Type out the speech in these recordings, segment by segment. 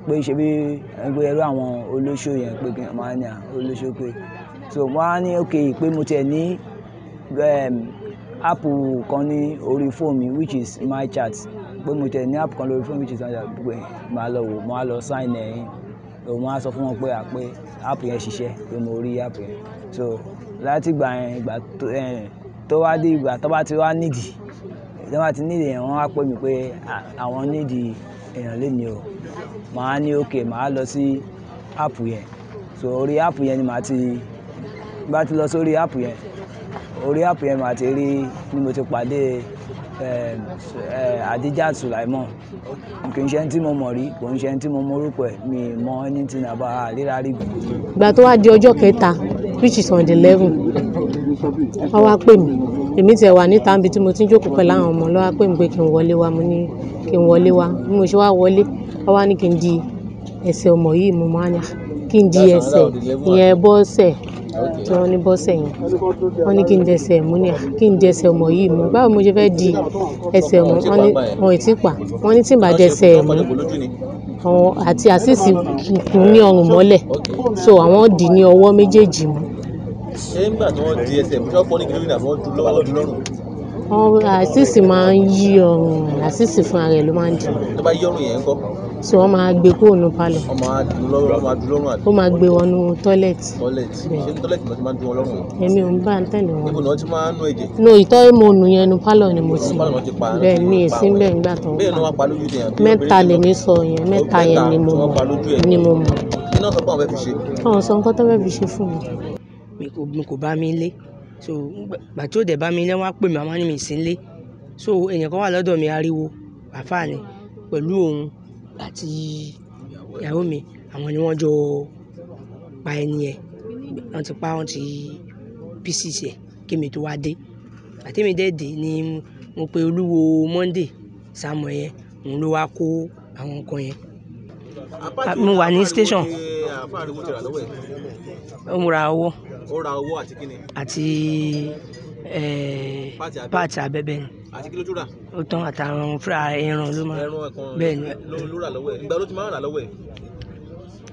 pé ṣe bí ẹgbẹ́ ẹrú àwọn olóṣó yẹn pé kí n máa ní olóṣó pé so wọ́n á ní òkè pé mo tiẹ̀ ní app kan ní orí fóònù mi which is my chat pé mo tiẹ̀ ní app kan lórí fóònù which is my chat pé màá lọ wò màá lọ sign ẹ̀yìn mo á sọ fún wọn pé app yẹn ṣiṣẹ́ pé mo rí app yẹn so láti ìgbà yẹn ìgbà tó wá dé ìgbà tó bá ti wá nídìí tó bá ti nídìí yẹn wọ́n á pè mí pé àwọn nídìí èèyàn lé ní o màá ní òkè màá lọ sí app yẹn so orí app yẹn ni màá ti bá ti lọ sórí app yẹn orí app yẹn màá ti rí ni mo ti pàdé Adijat Sulaimon kì í ṣe ẹni tí mo mọ̀ rí kò ń ṣe ẹni tí mo mọ̀ orúkọ ẹ̀ mi mọ anything about àríra rí. ìgbà tó wá di ọjọ́ kẹta which is on the 11 wọ́n wá pè mí èmi tiẹ̀ wà níta níbi tí mo ti ń jókòó pẹ̀lú àwọn ọmọ lọ́wọ́ pè mí pé kí n wọlé wá mo ní kí n wọlé wá bí mo ṣe wá wọlé wọ́n wá ní kí n di ẹsẹ̀ ọmọ yìí mo máa ní kí n di ẹsẹ̀ ìyẹn bọ́ọ̀sẹ̀ tí wọ́n ní bọ́ọ̀sẹ̀ yẹn wọ́n ní kí n dẹsẹ̀ mú ní kí n dẹsẹ̀ ọmọ yìí mú báwo mo ṣe fẹ́ di ẹsẹ̀ ọmọ wọn ní wọn ì tí pa wọ́n ní tí n bá dẹsẹ̀ mú àwọn àti Azeez kùn ní ọrùn mọ́lẹ̀ so àwọn dì ní ọwọ́ méjèèjì mú. ṣé nígbà tí wọ́n di ẹsẹ̀ mú ṣé wọ́n fọ́ ní kìlómítà fún ọdún lọ́wọ́ ọdún lọ́rùn. Azeez máa ń yí ọrùn Azeez fúnra rẹ̀ ló máa ń dì. tó bá yí ọrùn yẹn ń kọ́. so wọ́n máa gbé kúrò ní pálọ̀. wọ́n máa dùn lọ́rùn àbí. ó máa gbé wọnú tọ́lẹ̀tì. ṣé tọ́lẹ̀tì náà ti máa ń dùn wọn lọ́rùn. èmi ò ń bá ń tẹ̀lé wọn. níbo náà ti máa ń nú ẹ̀jẹ̀. no ìtọ́ mo nù yẹn nu pálọ̀ ni mo sì. bẹ́ẹ̀ ni èsì ń bẹ̀ nígbà tó ń bẹ́ẹ̀ ni wọ́n pa lójú yẹn. mẹ́ta lèmi sọ yẹn mẹ́ta yẹn ni mo mọ̀. iná sọ pé àwọn fẹ́ fi ṣe. àwọn sọ nǹkan tó fẹ́ fi ṣe fún mi. mi kò bá mi lé so gbà tí ó dẹ̀ bá mi lé wọ́n á pè mí àwọn ní mi sí lé so èèyàn kan wà lọ́dọ̀ mi ariwo àfààní pẹ̀lú òun àti ìyàwó mi àwọn ni wọ́n jọ pa ẹni ẹ̀ wọ́n ti pa wọ́n ti pieces ẹ̀ kí mi tó wá dé àti mi dé dé ni mo pe olúwo Monday Samuel yẹn òun ló wá kó àwọn nǹkan yẹn mo wà ní station ó ra owó àti kíni. àti páàtì abẹ́bẹ́ ni. àti kí ló tún rà. ó tán àtàwọn fúra ẹran ló máa. bẹ́ẹ̀ ni. ló rà lọ́wọ́ ẹ̀ ìgbà ló ti máa ń rà lọ́wọ́ ẹ̀.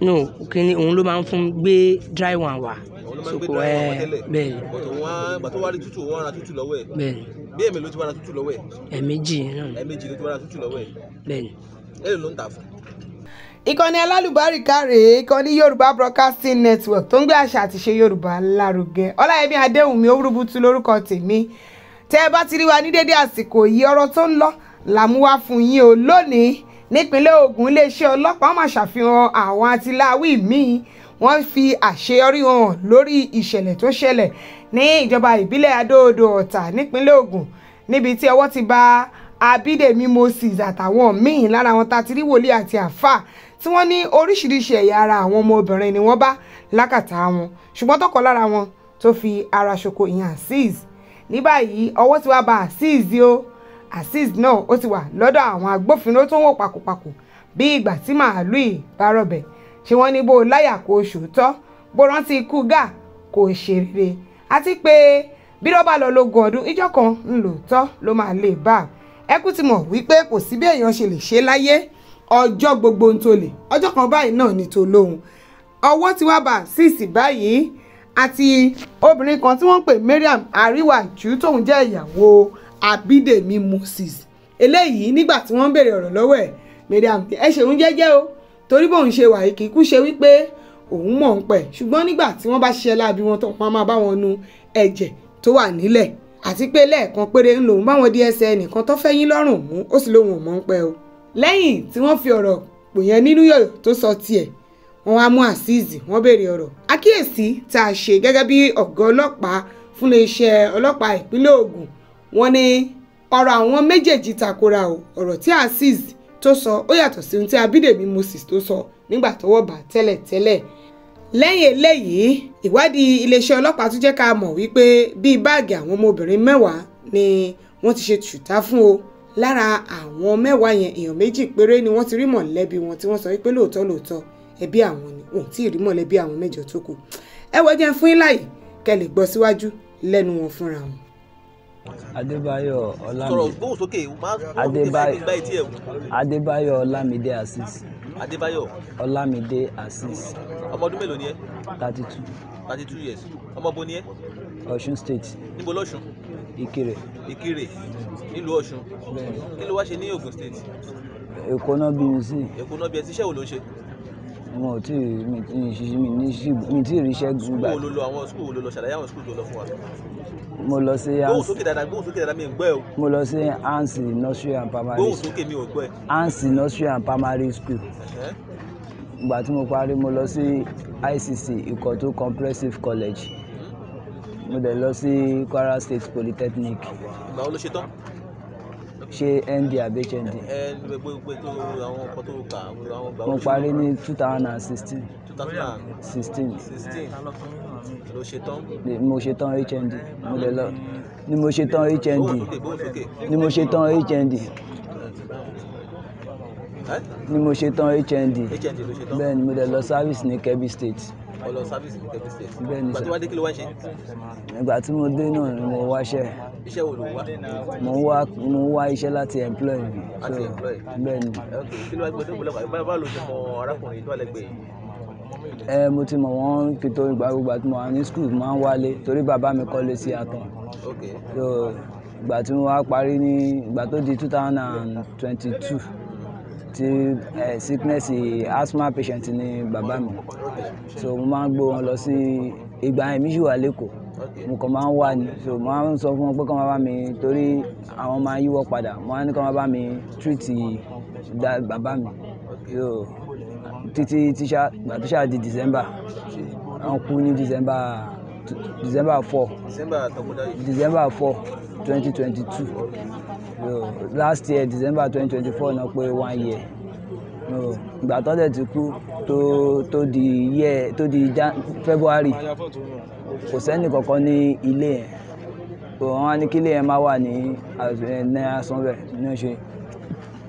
no kíni òun ló máa ń fún gbé dry one wá. soko ẹ bẹ́ẹ̀ ni. bàtò wá rí tútù wọ́n ra tútù lọ́wọ́ ẹ̀. bẹ́ẹ̀ ni. bí èmi ló ti wá ra tútù lọ́wọ́ ẹ̀. ẹ̀ẹ̀mejì náà. ẹ̀ẹ̀mejì ló ti wá ra tútù lọ́wọ́ ẹ̀. bẹ́ẹ̀ ni. èló ló ń tà fún. ìkànnì alálùbáríkà rèé ìkànnì Yorùbá Broadcasting Network tó ń gbé àṣà àti ṣe Yorùbá lárugẹ Ọláyẹmí Adéwùnmí Owurubutu lórúkọ tèmi tẹ́ ẹ bá ti rí wa ní dédé àsìkò yìí ọ̀rọ̀ tó ń lọ làmúwá fún yín o lónìí nípínlẹ̀ Ògùn iléeṣẹ́ ọlọ́pàá máa ṣàfihàn àwọn atiláwí míì wọ́n fi àṣeyọrí hàn lórí ìṣẹ̀lẹ̀ tó ṣẹlẹ̀ ní ìjọba ìbílẹ̀ Adó-Odò Ọ̀tà nípínlẹ̀ Ògùn níbi tí ọwọ́ ti bá Abídèmí Moses àtàwọn míì lára wọn tá ti rí wòlíì àti àfà tí wọ́n ní oríṣiríṣi ẹ̀yà ara àwọn ọmọbìnrin ni wọ́n bá lákàtà wọn ṣùgbọ́n tọ́kọ lára wọn tó fi ara ṣoko ìyẹn Azeez ní báyìí ọwọ́ ti wá bá Azeez o Azeez náà ó ti wà lọ́dọ̀ àwọn agbófinró tó ń wò pàkópàkó bí ìgbà tí màálù ìbárọ̀bẹ̀ ṣé wọ́n ní bó láyà kó ṣòótọ́ bó rántí ikú gà kó ṣe rere àti pé bí ló bá lọ lógún ọdún ìjọ kan ńlòótọ́ ló máa lè bá ẹ kú ti mọ̀ wípé kò sí bí èèyàn ṣe lè ṣe láyé ọjọ́ gbogbo ń tó lè ọjọ́ kan báyìí náà ní tó lóhun ọwọ́ ti wá bá Azeez báyìí àti obìnrin kan tí wọ́n ń pè Mariam Àríwájú tóun jẹ́ ìyàwó Abídèmí Moses eléyìí nígbà tí wọ́n ń béèrè ọ̀rọ̀ lọ́wọ́ ẹ̀ Mariam ẹ ṣeun jẹ́jẹ́ o torí bóun ṣe wà yìí kì í kú ṣe wípé òun mọ̀ ń pẹ̀ ṣùgbọ́n nígbà tí wọ́n bá ṣiṣẹ́ láabi wọn tó wọ́n máa bá wọn nu ẹ̀jẹ̀ tó wà nílẹ̀ àti pé lẹ́ẹ̀kan péré ń lòun báwọn di ẹsẹ̀ ẹnìkan tó fẹ́ yín lọ́rùn mú ó sì lóun ò mọ̀ ń pẹ́ o lẹ́yìn tí wọ́n fi ọ̀rọ̀ pò yẹn nínú yọ̀yọ̀ tó sọ tiẹ̀ wọ́n wá mú Azeez wọ́n béèrè ọ̀rọ̀ àkíyèsí tá a ṣe gẹ́gẹ́ bí ọ̀gá ọlọ́pàá fún iléeṣẹ́ ọlọ́pàá ìpínlẹ̀ Ògùn wọ́n ní ọ̀rọ̀ àwọn méjèèjì takora o ọ̀rọ̀ tí Azeez tó sọ ó yàtọ̀ sí ohun tí Abídèmí Moses tó sọ nígbà tọ́wọ́ bá tẹ́lẹ̀tẹ́lẹ̀ lẹ́yìn eléyìí ìwádìí iléeṣẹ́ ọlọ́pàá tún jẹ́ ká mọ̀ wípé bíi báàgì àwọn ọmọbìnrin 10 ni wọ́n ti ṣe ṣùtá fún o lára àwọn 10 yẹn èèyàn 2 péré ni wọ́n ti rí mọ̀lẹ́bí wọn tí wọ́n sọ wípé lóòótọ́ ẹbí àwọn ni wọn ò tí ì rí mọ̀lẹ́bí àwọn 8 tó kù ẹ wọ jẹ́ fún yín láyè kẹ́ lè gbọ́ síwájú lẹ́nu wọn fúnra wọn. Adébáyọ̀ Ọlámídé Azeez. Adébáyọ̀. Ọlámídé Azeez. Ọmọ ọdún mélòó ni ẹ́? 32. 32 years. Ọmọ bo ni ẹ́? Ọ̀ṣun State. Níbo lọ́ṣun? Ìkirè. Ìkirè. Nílùú Ọ̀ṣun. Kí ló wá ṣe ní Ogun State? Èkó náà bí mi sí. Èkó náà bí ẹ ti iṣẹ́ wo ló ń ṣe? Mo ò tí mi tí ì ríṣẹ́ gbà. School wo ló lọ, àwọn school wo ló lọ, ṣàlàyé àwọn school tó lọ fún wa. Mo lọ sí Gbóhùn sókè dáadáa mi ń gbọ́ ẹ o. Mo lọ sí Ansi Nursery and Primary Gbóhùn School. sókè mi ò gbọ́ ẹ. Ansi Nursery and Primary School. Ìgbà tí mo parí mo lọ sí ICC Ìkọ̀tún Comprehensive College. Mo dẹ̀ lọ sí Kwara State Polytechnic. Ìgbà wo ló ṣe tán? Ṣé ND àbí HND? Gbogbo tó àwọn ọkọ̀ tó kà àwọn ìgbà wo Mo ló ṣe parí ní 2016. 2016 ló ṣe tán. Mo ṣe tán HND. Mo dẹ̀ lọ ni mo ṣe tán HND. Gbóhùn sókè. Ni mo ṣe tán HND. Ni mo ṣe tán HND. HND ló ṣe tán. Bẹ́ẹ̀ ni mo dẹ̀ lọ service ní Kebbi State. Ó lọ service ní Kebbi State. Bẹ́ẹ̀ ni Ìgbà sir. tí wá dé kí ló wá ń ṣe? Ìgbà tí mo dé náà ni mo wáṣẹ́. Iṣẹ́ wo ló wá? Mo ń wá iṣẹ́ láti employ mi. Láti employ? Bẹ́ẹ̀ ni. Kí ló wá gbọdọ̀ gbọdọ̀ báwo ló ṣe mọ arákùnrin tó wà lẹ́gbẹ̀ẹ́ yìí? Mo ti mọ̀ wọ́n kí tó ìgbà tí mo wà ní school máa ń wálé torí bàbá mi kọ́lé sí Àtàn. Okay. So ìgbà tí mo wá parí ní ìgbà tó di 2022 tí sickness asthma patient ni bàbá mi. So mo máa ń gbé wọn lọ sí ìgbà yẹn mi ṣì wà lẹ́kọ̀ọ́. Mo kàn máa ń wá ni. So mo máa ń sọ fún wọn pé kí wọ́n máa bá mi torí àwọn máa yíwọ́ padà. Mo máa ní kí wọ́n máa bá mi treat bàbá mi. So títí ìgbà tó ṣáà di December. Wọ́n kú ní December 4. December 4, 2022. So last year December 2024 náà pé 1 year. Ìgbà tó dẹ̀ ti kú tó di February. Kò sẹ́ni kankan ní ilé yẹn. So wọ́n wá ní kí ilé yẹn máa wà ní Asọ́nbẹ̀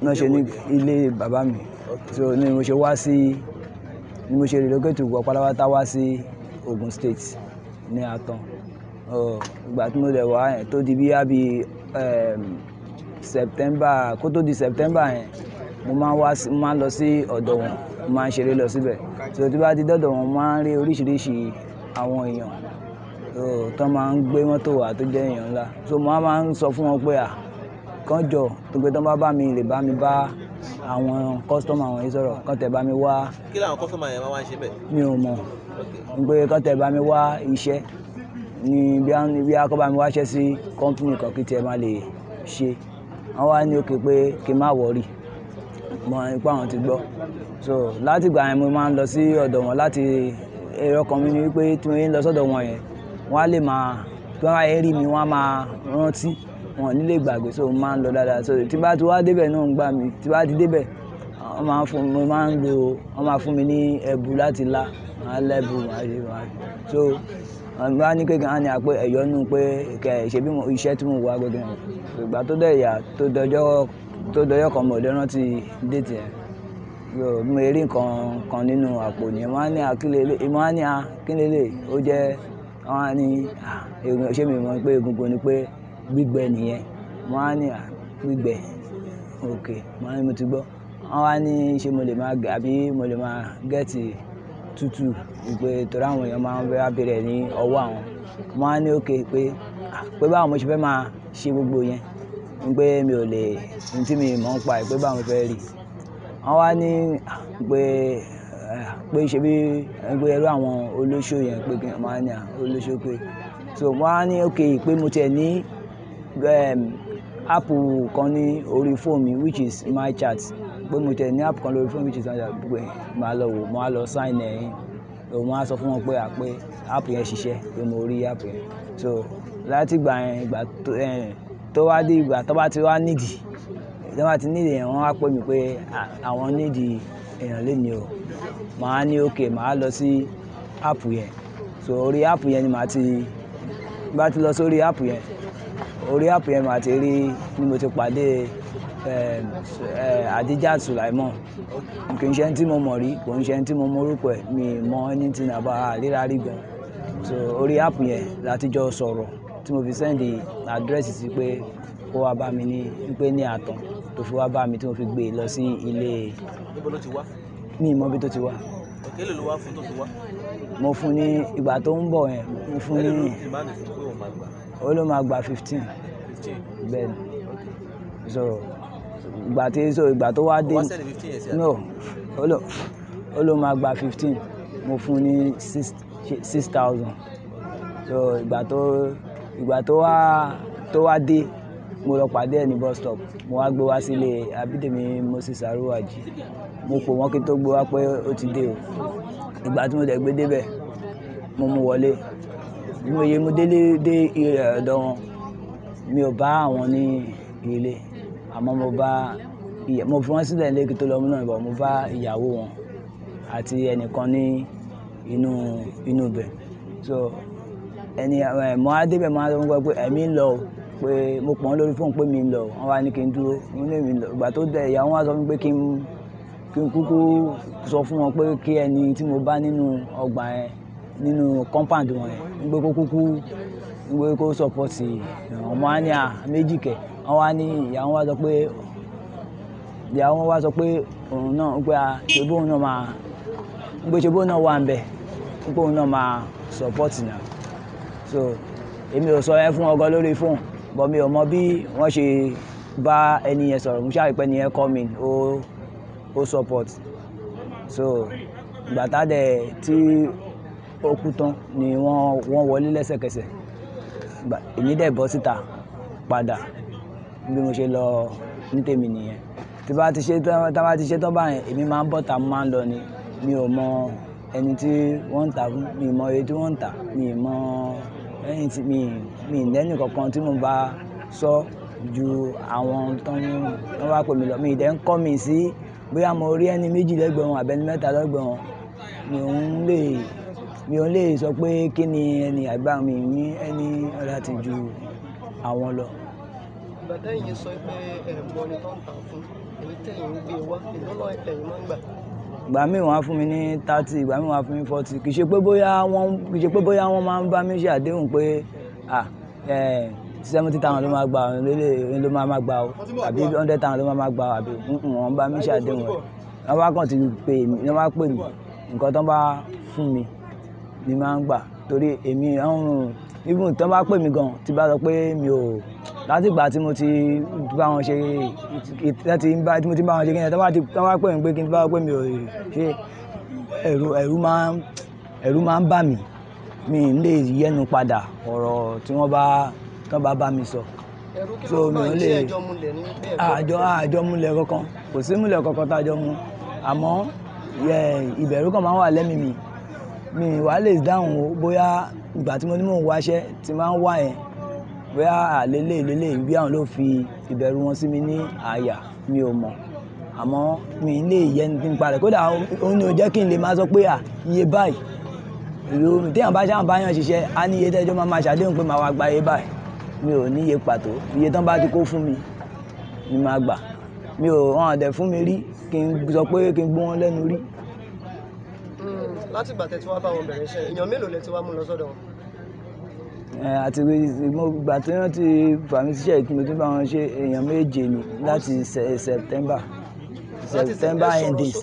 náà ṣe ní ilé bàbá mi. So ni mo ṣe relocate wọ pátápátá wá sí Ogun State ní Àtàn. Ìgbà tí mo dẹ̀ wá yẹn tó di bí September, kó tó di September yẹn mo máa ń lọ sí ọ̀dọ̀ wọn, mo máa ń ṣeré lọ síbẹ̀. So tí bá ti dọ́dọ̀ wọn mo máa ń rí oríṣiríṣi àwọn èèyàn tó máa ń gbé mọ́tò wá tó jẹ́ èèyàn ńlá. So mo máa ń sọ fún wọn pé kán jọ tó pé tán bá bá mi lè bá mi bá àwọn customer àwọn yìí sọ̀rọ̀ kán tẹ̀ bá mi wá. Kí làwọn customer yẹn máa ń ṣe bẹ́ẹ̀? Mi ò mọ̀ pé kán tẹ̀ bá mi wá iṣẹ́ ní bí a kọ́ bá mi wá iṣẹ́ sí company kan kí tiẹ̀ máa lè ṣe. Wọ́n wá ní òkè pé kí n má worry mọ̀ nípa àwọn ti gbọ́. So láti ìgbà yẹn mo máa ń lọ sí ọ̀dọ̀ wọn láti èrò kan mi ni wípé tí mo ń lọ sọ́dọ̀ wọn yẹn wọ́n á lè máa tí wọ́n bá yẹ rí mi wọ́n á máa rántí wọn ò ní lè gbàgbé. So mo máa ń lọ dáadáa. So tí bá ti wá débẹ̀ náà ń gbà mí tí bá ti débẹ̀ wọ́n máa fún mi ní ẹ̀bù láti lá máa lẹ́bù máa ṣe máa. So wọ́n bá ní kékeré ní àpé ẹ̀yọ́nú pé ṣe bí iṣẹ́ tí mo wá gbẹ̀gẹ̀ rẹ̀. Ìgbà tó dẹ̀ yà tó dọjọ́ kan mo lè rántí déètì yẹn. So mo rí nǹkan kan nínú àpò ni wọ́n á ní akílélẹ̀ ó jẹ́ wọ́n á ní ṣé mi mọ̀ pé egungun ni pé gbígbẹ nìyẹn. Wọ́n á ní gbígbẹ òkè wọ́n á ní mo ti gbọ́. Wọ́n á ní ṣé mo lè máa gẹ́ẹ̀tì tútù wípé torí àwọn èèyàn máa ń fẹ́ bẹ̀rẹ̀ ní ọwọ́ àwọn. Wọ́n á ní òkè pé báwo mo ṣe fẹ́ máa ṣe gbogbo yẹn pé mi ò lè ní tí mi mọ̀ ń pa pé báwo mo fẹ́ rí. Wọ́n wá ní pé ṣe bí ẹrú àwọn olóṣó yẹn pé kí wọ́n máa ní olóṣó pé. So wọ́n á ní òkè pé mo tiẹ̀ ní app kan ní orí fóònù mi which is my chat. Pé mo tiẹ̀ ní app kan lórí fóònù which is my chat pé màá lọ wò, màá lọ sign ẹ̀yìn. Mo á sọ fún wọn pé app yẹn ṣiṣẹ́ pé mo rí app yẹn. So láti ìgbà yẹn tó wá dé ìgbà tó bá ti wá nídìí tí wọ́n bá ti nídìí yẹn wọ́n á pè mí pé àwọn nídìí èèyàn lénìí o. Màá ní òkè màá lọ sí app yẹn. So orí app yẹn ni bá ti lọ sórí app yẹn orí app yẹn màá ti rí ni mo ti pàdé Adijat Sulaimon. Kì í ṣe ẹni tí mo mọ̀ rí, kò ń ṣe ẹni tí mo mọ orúkọ ẹ̀, mi mọ anything about ríra rí gan. So orí app yẹn láti jọ sọ̀rọ̀ tí mo fi send address sí pé kó wá bá mi ní Àtàn tó fi wá bá mi tí mo fi gbé lọ sí ilé. Níbo ló ti wá? ní ìmọ̀ bí tó ti wá. òkè lè lo wá fún tó fi wá. Mo fún ní ìgbà tó ń bọ̀ yẹn mo fún ní ìmáàlì fún pé òun máa gbà. ó ló máa gba 15 bẹ́ẹ̀ ni so ìgbà tó wá dé wá sẹ́ni 15 yẹn sí àná. no ó ló máa gba 15 mo fún ní 6,000 so ìgbà tó wá dé mo lọ pàdé ẹ̀ ní bus stop mo wá gbé wá sílé Abídèmí Moses Arúwàjì mo pò wọ́n kí n tó gbé wá pé ó ti dé o ìgbà tí mo dẹ̀ gbé débẹ̀ mo mú wọlé bí mo yẹ mo délé dé ọ̀dọ̀ wọn mi ò bá àwọn ní ilé àmọ́ mo fi wọ́n sílẹ̀ nílé kí tó lọ mú náà bọ̀ mo bá ìyàwó wọn àti ẹnìkan ní inú ibẹ̀ so mo á débẹ̀ mo á sọ fún wọn pé ẹ̀mí ń lọ pé mo pọ̀ wọ́n lórí fóònù pé mi ń lọ wọ́n wá ní kí n dúró mo ní mi lọ ìgbà tó dẹ̀ ìyàwó wọn sọ fún mi pé kí n kúkú sọ fún wọn pé kí ẹni tí mo bá nínú ọgbà yẹn nínú compound wọn yẹn ń gbé kó kúkú ń gbé kó support ọmọ á ní méjì kẹ̀ wọ́n wá ní ìyàwó wa sọ pé òun náà ń pé ṣebí òun náà máa ń gbé ṣebí òun náà wà ń bẹ̀ ń pé òun náà máa support náà so èmi ò sọ yẹn fún ọgọ lórí fóònù bọ́ mi ò mọ bí wọ́n ṣe bá ẹni yẹn sọ̀rọ̀ mo ṣáà pé ẹni yẹn call me ó support so gbàtà dẹ̀ tí ó kú tán ni wọ́n wọlé lẹ́sẹ̀kẹsẹ̀ èmi dẹ̀ bọ́ síta padà bí mo ṣe lọ ní tèmi nìyẹn tí bá ti ṣe tán báyẹn èmi máa ń bọ́ta mo máa ń lọ ni mi ò mọ ẹni tí wọ́n ń tà fún mi ì mọ iye tí wọ́n ń tà mi ì mọ ẹni tí mi ì lẹ́nu kankan tí mo bá sọ ju àwọn tó bá pè mí lọ mi ì dẹ́ ń kọ́ mi sí bóyá mo rí ẹni méjì lẹ́gbẹ̀ẹ́ wọn àbẹ́ni mẹ́ta lẹ́gbẹ̀ẹ́ wọn mi ò lè sọ pé kí ni ẹni àgbà mi ní ẹni ọ̀dà ti ju àwọn lọ. ìgbà tẹ́yìn sọ pé ẹ̀gbọ́n ni tó ń tà fún èyí tẹ́yìn ń gbé wá ìdánwò ẹ̀yìn máa ń gbà. ìgbà míì wọ́n á fún mi ní 30 ìgbà míì wọ́n á fún mi 40 kì í ṣe pé bóyá wọ́n máa ń bá mi ṣe àdéhùn pé 70,000 ló máa gbà ló máa gbà o àbí 100,000 ló máa gbà o àbí wọ́n bá mi ṣe àdéhùn rẹ̀ wọ́n bá kàn ti pè mí wọ́n bá pè mí nǹkan tó bá fún mi ni máa ń gbà torí èmi even tó bá pè mí gan tí bá sọ pé mi ò láti ìgbà tí mo ti bá wọn ṣe tí mo ti bá wọn ṣe kí ni tó bá pè mí pé kí n bá wọn pé mi ò ṣe ẹ̀rù máa ń bà mí mi ń lè yẹnu padà ọ̀rọ̀ tí wọ́n bá mi sọ. ẹ̀rù kí ló máa ń ṣe ẹjọ́ múlẹ̀ ní pé àjọ múlẹ̀ kankan kò sí múlẹ̀ kankan tá a jọ mú àmọ́ ìbẹ̀rù kan máa ń wà lẹ́mìí mi wà lè dáhùn o bóyá ìgbà tí mo ní mò ń wáṣẹ́ tí máa ń wá yẹn bóyá àlélẹ̀ bí àwọn ló fi ìbẹ̀rù wọn sí mi ní àyà mi ò mọ̀ àmọ́ mi lè yẹnu kí n parẹ́ kódà òun ni ò jẹ́ kí n lè máa sọ pé iye báyìí téèyàn bá ṣáà bá yàn ṣiṣẹ́ á ní iye tẹ́jọ́ máa ṣàdéhùn pé màá wá gba iye báyìí mi ò ní iye pàtó iye tán bá ti kó fún mi ni màá gbà mi ò hàn àdẹ̀ fún mi rí kí n sọ pé kí n gbó wọn lẹ́nu rí. láti ìgbà tẹ́ tí wàá bá wọn bẹ̀rẹ̀ iṣẹ́ èèyàn mélòó lẹ ti wá mú lọ sọ́dọ̀ wọn. àti ìgbà tí wọ́n ti fà mí síṣẹ́ ìtumọ̀ tí wọ́n ṣe èèyàn méje ni láti September ending.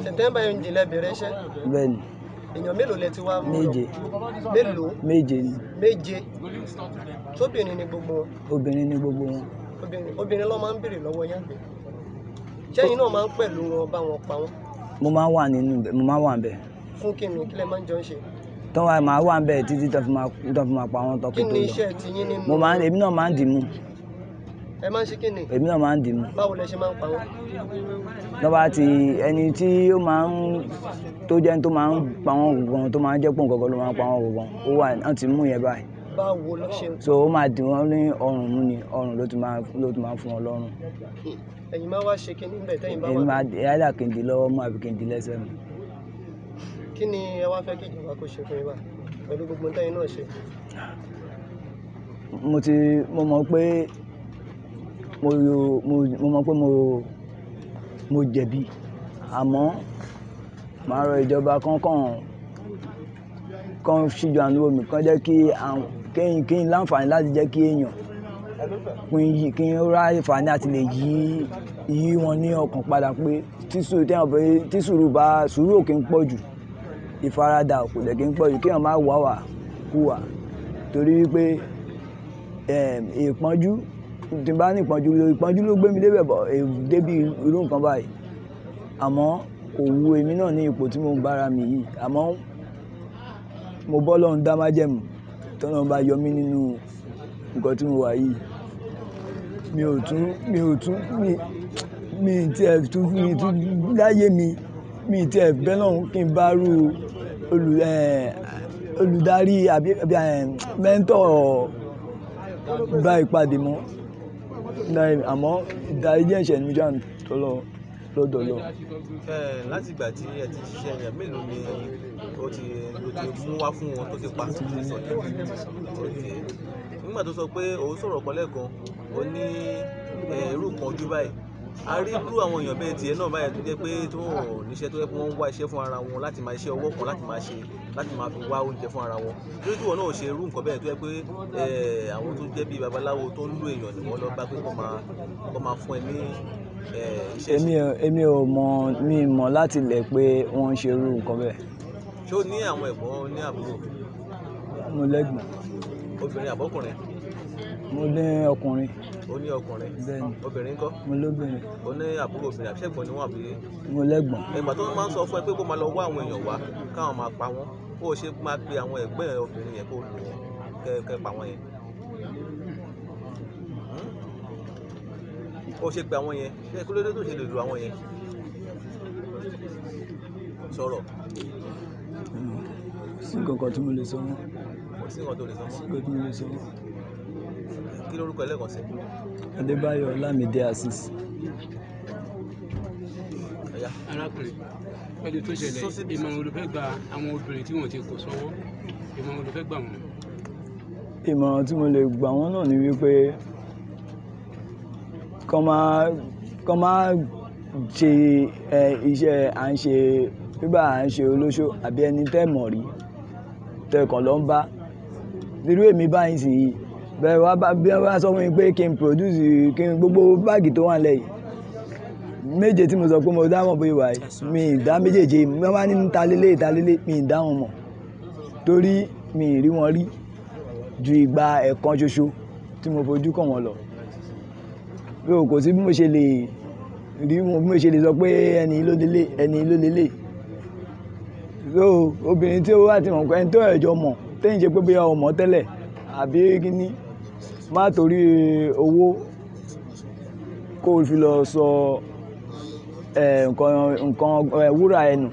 September ending lẹ bẹ̀rẹ̀ iṣẹ́. bẹ́ẹ̀ ni. èèyàn mélòó lẹ ti wá mú lọ. méje ni. méje tóbìnrin ni gbogbo wọn. obìnrin ni gbogbo wọn. obìnrin ló máa ń béèrè lọ́wọ́ yẹn gbé ṣẹ́yìn náà máa ń pẹ̀lú wọn bá wọn pa wọn. mo máa ń wà níbẹ̀. fún kí ni kí lẹ máa ń jọ ń ṣe. tó wà máa wà níbẹ̀ títí tó fi máa pa wọn tọkọ tó lọ. kí ni iṣẹ́ ti yín nínú. èmi náà máa ń dìímú. ẹ máa ń ṣe kí ni. èmi náà máa ń dìímú. báwo lẹ ṣe máa ń pa wọn. lọ́ba ti ẹni tí ó máa ń tó jẹ́ tó máa ń pa wọn gbọ̀ngàn tó máa ń jẹ́ pọ̀ nǹkan ló máa ń pa wọn gbọ̀ngàn ó wà náà ti mú yẹn báyìí. báwo ló ṣe. so ó máa dì wọ́n ní ọrùn mú ni ọrùn ló ti máa fún wọn lọ́rùn. ẹ̀yin máa wá ṣe kí ni níbẹ̀ tẹ́yìn bá wà. èmi máa yálà kí n di lọ́wọ́ mú àbí kí n di lẹ́sẹ̀ mú. kí ni ẹ wá fẹ́ kí ìjọba kó ṣe fún yín bá pẹ̀lú gbogbo tẹ́yìn náà ṣe. mo mọ̀ pé mo jẹ̀bi àmọ́ màá rọ ìjọba kan ṣíjú àánú omi kan jẹ́ kí n láǹfààní láti jẹ́ kí èèyàn kí n rá àǹfààní àti lè yí yí wọn ní ọkàn padà pé tí sùúrù ò kí ń pọ̀ jù, ìfaradà kò dẹ̀ kí ń pọ̀ jù, kéèyàn má wàwà kúwà torí wípé ìpọ́njú tí n bá ní ìpọ́njú ló gbé mi débẹ̀ débi irú nǹkan báyìí, àmọ́ kò wu èmi náà ní ipò tí mo ń bára mi yìí, àmọ́ mo bọ́ lọ́run dá májẹ̀mú tọ́lọ́run bá yọ mí nínú nǹkan tí mo wà yìí, mi láyé mi tiẹ̀ bẹ́ lọ́run kí n bá rú olùdarí àbí mẹ́ńtọ̀ bá ìpàdé mọ́, àmọ́ ìdáríjì ẹ̀ṣẹ̀ mi jà ń tọ́lọ́ lọ́dọ̀ lọ. Láti ìgbà tí ẹ ti ṣiṣẹ́ yẹn mélòó ni o ti mú wá fún wọn tó ti pa sí ìsọ̀tẹ̀? Nígbà tó sọ pé òun sọ̀rọ̀ kan lẹ́ẹ̀kan, ó ní irú kan ojú báyìí, a rí irú àwọn èèyàn bẹ́ẹ̀ tiẹ̀ náà báyìí tó jẹ́ pé tó níṣẹ́ tó yẹ kí wọ́n wá iṣẹ́ fún ara wọn, láti máa iṣẹ́ ọwọ́ kan láti máa fi wá oúnjẹ fún ara wọn. Lórí tí wọn náà ṣe irú nǹkan bẹ́ẹ̀ tó yẹ pé àwọn tó jẹ́ bíi babaláwo tó ń lò èèyàn ni wọ́n lọ bá pé kó máa fún ẹ ní iṣẹ́. Èmi ò mọ̀ láti lẹ̀ pé wọ́n ń ṣe irú nǹkan bẹ́ẹ̀. Ṣé o ní àwọn ẹ̀gbọ́n ní àbúrò? Mo lẹ́gbọ̀n. Obìnrin àbọ́kùnrin? Mo ní ọkùnrin. O ní ọkùnrin? Bẹ́ẹ̀ni. Obìnrin ńkọ́? Mo lóbìnrin. O ní àbúrò obìnrin àbí ṣẹ̀gbọ́n ni wọ́n àbí? Mo lẹ́gbọ̀n. Ìgbà tó máa ń sọ fún ẹ pé kó máa lọ wá àwọn èèyàn wá káwọn máa pa wọ́n, bó o ṣe máa pe àwọn ẹ̀gbọ́n obìnrin yẹn kó lù wọ́n kẹ́ pa wọ́n yẹn. O ṣe pe àwọn yẹn, ṣé kí ló dé tó ṣe lè lu àwọn yẹn? Sọ̀rọ̀. Sí nǹkan tí mo lè sọ mọ́. Kò sí nǹkan tó lè sọ mọ́. Sí nǹkan tí mo lè sọ mọ́. Kí lórúkọ ẹlẹ́kan sí? Adébáyọ̀ Ọlámídé Azeez. Arákùnrin, pẹ̀lú tó ṣẹlẹ̀, ìmọ̀ràn ló fẹ́ gba àwọn obìnrin tí wọ́n ti kò sọ́wọ́, ìmọ̀ràn ló fẹ́ gbà wọ́n. Ìmọ̀ràn tí mo lè gbà wọ́n náà ni wípé kọ́ máa ṣe iṣẹ́ à ń ṣe bíbá à ń ṣe olóṣó àbí ẹni tẹ́ mọ̀ rí tẹ́kàn lọ ń bá. Irú èmi báyìí sì yìí bẹ́ẹ̀ wá sọ fún mi pé kí n produce kí n gbogbo báàgì tó wà lẹ́yìn méje tí mo sọ pé mo dá mọ̀ bóyá wà yìí mi ì dá méjèèjì wọ́n bá ní ta lélẹ̀ mi ì dá wọn mọ̀ torí mi ì rí wọn rí ju ìgbà ẹ̀kan ṣoṣo tí mo fojú kàn wọ́n lọ. Kò sí bí mo ṣe lè rí wọn, bí mo ṣe lè sọ pé ẹni ló lélẹ̀. Obìnrin tí ó wà tí mọ̀ pé ẹni tó ẹ̀jọ̀ mọ̀ tẹ́yìn ṣe pé bí ọmọ tẹ́lẹ̀ àbí kíní má torí owó kó o fi lọ sọ nǹkan wúrà ẹnu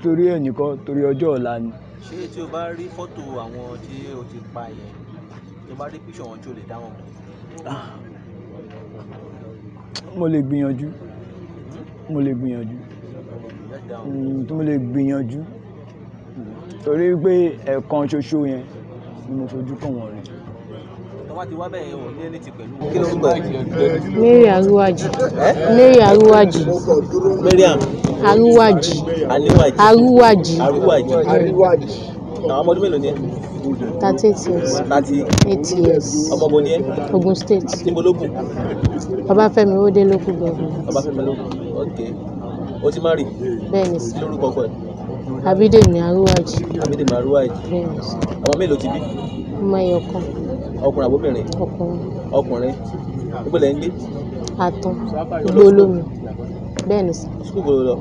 torí ẹnìkan torí ọjọ́ ọ̀la ni. Ṣé tí o bá rí fọ́tò àwọn tí o ti pa yẹn, tí o bá rí píṣọ̀ wọn tí o lè dá wọn mọ̀? Mo lè gbìyànjú torí pé ẹ̀kan ṣoṣo yẹn ni mo fojú kàn wọ́n rí. Wọ́n ti wá bẹ́ẹ̀ wọ̀ ní ẹni tí pẹ̀lú. Kí ló ń gbọ́? Mary Aruwaji. Mary Aruwaji. Mariam. Aruwaji. Aruwaji. Aruwaji. Àwọn ọmọ ọdún mélòó ni ẹ? 38 years. 38 years. Ọmọ bo ni ẹ? Ogun State. Níbo lógún? Babafẹ́mi Owódé local government. Babafẹ́mi lógún. Ok. O ti marry? Bẹ́ẹ̀ni. Kí lórúkọ ọkọ ẹ? Abídèmí Aruwaji. Abídèmí Aruwaji. Bẹ́ẹ̀ni. Ọmọ mélòó ti bí? Ọmọ ẹyọkan. Ọkùnrin àbóbìnrin? Ọkùnrin. Níbo lẹ ń gbé? Àtàn. Igbó Olómi. Bẹ́ẹ̀ni sà. Sukùl wo ló lọ?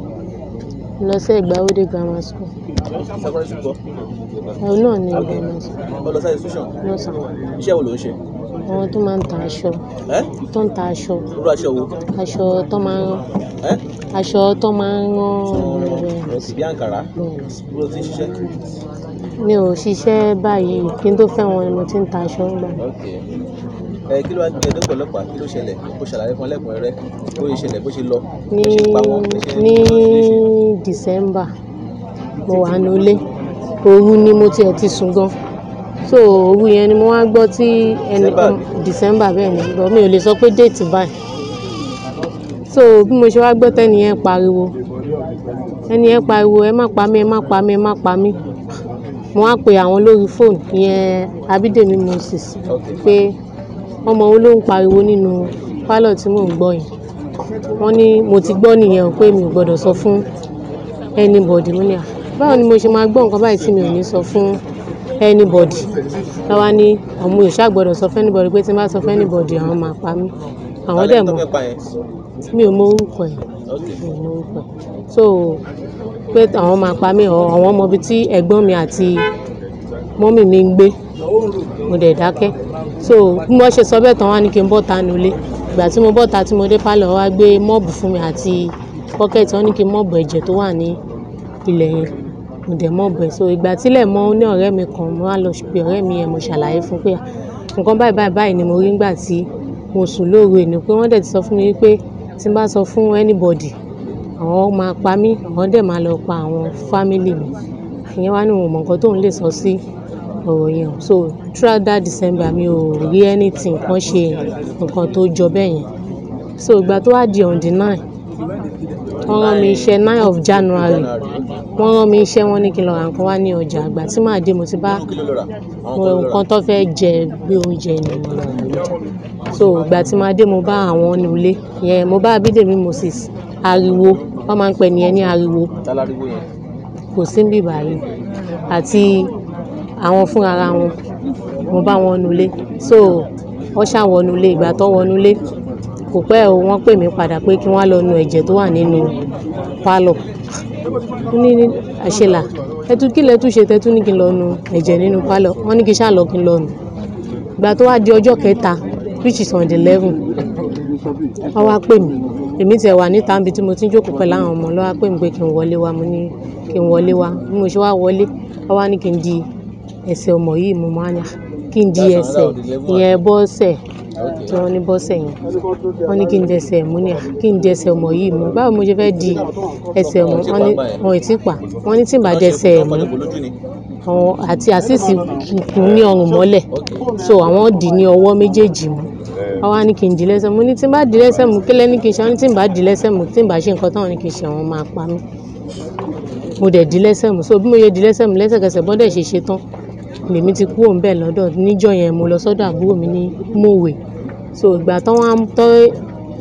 Lọ sí Ẹ̀gbáwódé grammar school. Secondary school kọ́? Ẹ̀hún náà ní grammar school. Ó lọ sí institution? Lọ sàn. Iṣẹ́ wo ló ń ṣe? Àwọn tó máa ń ta aṣọ. Tó ń ta aṣọ. Irú aṣọ wo? Aṣọ tó máa ń rán. Aṣọ tó máa ń rán. Ọ̀sìn bí àǹkàrá? Bó ló ti ń ṣiṣẹ́? Mi ò ṣiṣẹ́ báyìí, kí n tó fẹ́ wọn ni mo ti ń ta aṣọ ńgbà. Kí ló wá gbé ẹjọ́ ọlọ́pàá? Kí ló ṣẹlẹ̀? Kó ṣàlàyé fún ẹlẹ́kùnrẹ́rẹ́ bó ṣe ṣẹlẹ̀, bó ṣe lọ, bó ṣe pa wọ́n, bó ṣe ní December mo wà nílé, òru ni mo tiẹ̀ ti sùn gan. So òru yẹn ni mo wá gbọ́ tí ẹni December bẹ́ẹ̀ ni, but mi ò lè sọ pé déètì báyìí. So bí mo ṣe wá gbọ́ tẹ́ni yẹn pariwo, ẹ má pa mí, ẹ má pa mí, ẹ má pa mí. Mo wá pe àwọn lórí fóònù ìyẹn Abídèmí Moses pé ọmọ wo ló ń pariwo nínú pálọ̀ tí mò ń gbọ́ yẹn wọ́n ní mo ti gbọ́ nìyẹn o pé mi ò gbọ́dọ̀ sọ fún anybody. Mo ní à báwo ni mo ṣe máa gbọ́ nǹkan báyìí tí mi ò ní sọ fún anybody. Táwa ní àwọn ò ṣáà gbọ́dọ̀ sọ fún anybody pé tí n bá sọ fún anybody àwọn máa pa mí. Àwọn dẹ̀ mọ̀ mi ò mọ orúkọ ẹ̀ mi ò mọ orúkọ ẹ̀ so pé àwọn máa pa mí àwọn ọmọ ibi tí ẹ̀gbọ́n mi àti mọ́mì mi ń gbé mo dẹ̀ dákẹ́ so bí wọ́n ṣe sọ bẹ́ẹ̀ tán wá ní kí n bọ́ta nulẹ̀ ìgbà tí mo bọ́ta tí mo dé pálọ̀ wá gbé mọ́ọ̀bù fún mi àti bọ́kẹ́tì wọ́n ní kí n mọ́ọ̀bù ẹ̀jẹ̀ tó wà ní ilẹ̀ yẹn mo dẹ̀ mọ́ọ̀bù ẹ̀ so ìgbà tílẹ̀ mọ́ ní ọ̀rẹ́ mi kan mo wá lọ pe ọ̀rẹ́ mi yẹn mo ṣàlàyé fún pé nǹkan báyìí ni mo rí nígbà tí mo sùn lóru ènìyàn pé wọ́n dẹ̀ ti sọ fún mi wípé tí n bá sọ fún anybody àwọn máa pa mí àwọn dẹ̀ máa lọ pa àwọn family mi ìyẹn wá ní òun mọ̀ nǹkan tóun lè sọ sí ọ̀rọ̀ yẹn so throughout that December mi ò rí anything kan ṣe nǹkan tó jọ bẹ́ẹ̀ yẹn so ìgbà tó wá di on the 9 wọ́n rán mi iṣẹ́ 9 of January wọ́n rán mi iṣẹ́ wọ́n ní kí n lọ ra nǹkan wá ní ọjà àgbà tí màá dé mo ti bá nǹkan tó fẹ́ jẹ bí oúnjẹ ni mo lọ rà so ìgbà tí màá dé mo bá àwọn nílé yẹn mo bá Abídèmí Moses ariwo wọ́n máa ń pè ní ẹni ariwo kò sí níbí báyìí àti àwọn fúnra wọn mo bá wọn nílé so wọ́n ṣàwọnulé ìgbà tó wọnulé kò pẹ́ o wọ́n pè mí padà pé kí wọ́n lọ nu ẹ̀jẹ̀ tó wà nínú pálọ̀ ní àṣelà kí lẹ tún ṣe tẹ́tún ní kí n lọ nu ẹ̀jẹ̀ nínú pálọ̀ wọ́n ní kí n ṣáà lọ kí n lọ nù ìgbà tó wá di ọjọ́ kẹta which is on the 11 wọ́n wá pè mí èmi tiẹ̀ wà níta níbi tí mo ti ń jókòó pẹ̀lú àwọn ọmọ lọ́wọ́ pè mí pé kí n wọlé wá mo ní kí n wọlé wá bí mo ṣe wá wọlé wọ́n wá ní kí n di ẹsẹ̀ ọmọ yìí mo máa ní kí n di ẹsẹ̀ ìyẹn bọ́sẹ̀ tí wọ́n ní bọ́sẹ̀ yẹn wọ́n ní kí n dẹsẹ̀ mú ní kí n dẹsẹ̀ ọmọ yìí mú báwo mo ṣe fẹ́ di ẹsẹ̀ ọmọ wọ́n ní wọn ì tí pa wọ́n ní tí n bá dẹsẹ̀ mú àwọn àti Azeez kùn ní ọrùn mọ́lẹ̀ so àwọn dì ní ọwọ́ méjèèjì mú wọ́n wá ní kí n di lẹ́sẹ̀ mú ní tí n bá di lẹ́sẹ̀ mú kílẹ̀ ní kí n ṣe wọ́n ní tí n bá di lẹ́sẹ̀ mú tí n bá ṣe nǹkan táwọn ní kí n ṣe àwọn máa pa mí mo dẹ̀ di lẹ́sẹ̀ mú so bí mo yẹ di lẹ́sẹ̀ mú lẹ́sẹ̀kẹsẹ̀ bọ́dẹ̀ ṣe tán lèmi ti kúrò ń bẹ̀ lọ́dọ̀ níjọ́ yẹn mo lọ sọ́dọ̀ àbúrò mi ní Mòwe so ìgbà tán wá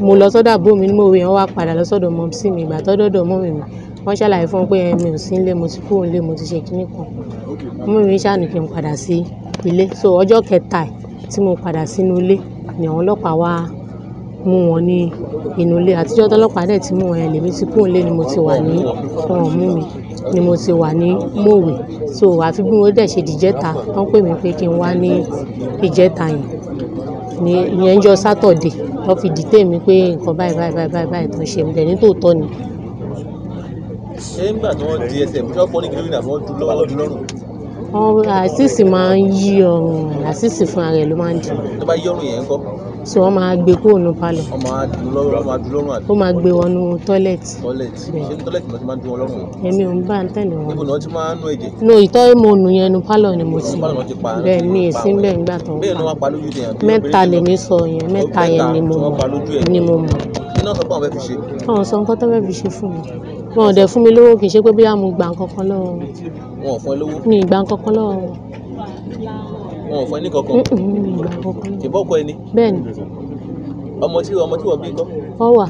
mo lọ sọ́dọ̀ àbúrò mi ní Mòwe wọ́n wá padà lọ sọ́dọ̀ mọ́mísì mi ìgbà tó dọ́dọ̀ mọ́mì mi wọ́n ṣàlàyé fún pé mi ò sí nílé mo ti kúrò nílé mo ti ṣe kinní kan mọ́mì mi ṣáà ní kí n padà sí ilé so ọjọ́ kẹta tí mo padà sínú ilé ni àwọn ọlọ́pàá wá mú wọn ní inú ilé àtijọ́ tọ́lọ́pàá dẹ̀ tí mú wọn yẹn lèmi ti kúrò nílé ni mo ti wà ní wọn mú mi ni mo ti wà ní Mòwe so àfi bí mo dẹ̀ ṣe dìjẹ́ta wọ́n pè mí pé kí n wá ní ìjẹ́ta yẹn ní ìyẹn jọ Sátọ̀dé wọ́n fi dìtẹ̀ mi pé nǹkan báyìí tó ń ṣe dẹ̀ ní tòótọ́ ni. ṣé nígbà tí wọ́n di ẹsẹ̀ ìjọba fọ́ ní kìlómítà tí wọ́n dún lọ́wọ́ lọ́dún lọ́rùn. Azeez máa ń yí ọrùn Azeez fúnra rẹ̀ ló máa ń dì. tó bá yí ọrùn yẹn ń kọ́. so wọ́n máa gbé kúrò ní pálọ̀. wọ́n máa dùn lọ́rùn àbí. ó máa gbé wọnú tọ́lẹ̀tì. ṣé tọ́lẹ̀tì náà ti máa ń dùn wọn lọ́rùn. èmi ò ń bá ń tẹ̀lé wọn. níbo ni wọ́n ti máa ń nú ẹ̀jẹ̀. no ìtọ́ mo nù yẹn nu pálọ̀ ni mo ti. bẹ́ẹ̀ ni èsì ń bẹ̀ nígbà tó ń bẹ́ẹ̀ ni wọ́n pa lójú yẹn. mẹ́ta lèmi sọ yẹn mẹ́ta yẹn ni mo mọ̀. iná sọ pé àwọn fẹ́ fi ṣe. àwọn sọ nǹkan tó fẹ́ fi ṣe fún mi wọn ò dẹ̀ fún mi lówó kì í ṣe pé bí àmú gbà nǹkan kan lọ́wọ́ wọn. wọn ò fún ẹ lówó. mi ì gbà nǹkan kan lọ́wọ́ wọn. wọn ò fún ẹ ní kankan. mi ì gbà nǹkan kan. ìbọn kọ ẹni. bẹ́ẹ̀ni. ọmọ tí wọ́n bí kọ́. ọ wà.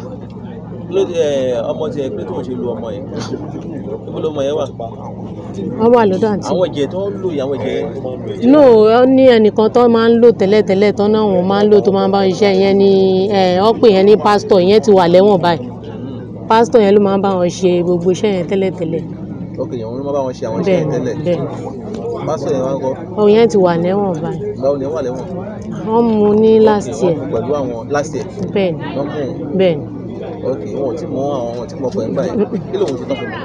ọmọ tí ẹ pé tó ń ṣe lu ọmọ yẹn ibo lọmọ yẹn wà. wọ́n wà lọ́dọ̀ àǹtí. àwọn ẹ̀jẹ̀ tó ń lò yìí àwọn ẹ̀jẹ̀. no ó ní ẹnìkan tó máa ń lò tẹ́lẹ̀tẹ́lẹ̀ tó náà wọ́n máa ń lò tó máa ń bá iṣẹ́ yẹn ní ọ̀pẹ̀ yẹn ní pásítọ̀ yẹn ti wà lẹ́wọ̀n báyìí pásítọ̀ yẹn ló máa ń bá wọn ṣe gbogbo iṣẹ́ yẹn tẹ́lẹ̀tẹ́lẹ̀. ok ìyẹn wọn ló máa bá wọn ṣe àwọn iṣẹ́ yẹn tẹ́lẹ̀. bẹ́ẹ̀ pásítọ̀ yẹn wá ń kọ́. òun yẹn ti wà lẹ́wọ̀n báyìí. báwo ni ẹ wà lẹ́wọ̀n. wọ́n mú ní last year. pẹ̀lú àwọn last year. bẹ́ẹ̀ni wọ́n mú un. bẹ́ẹ̀ni. ok wọn ò tí mọ àwọn tí mo pè ń gbà yẹn kí lóun ṣe tán fún mi.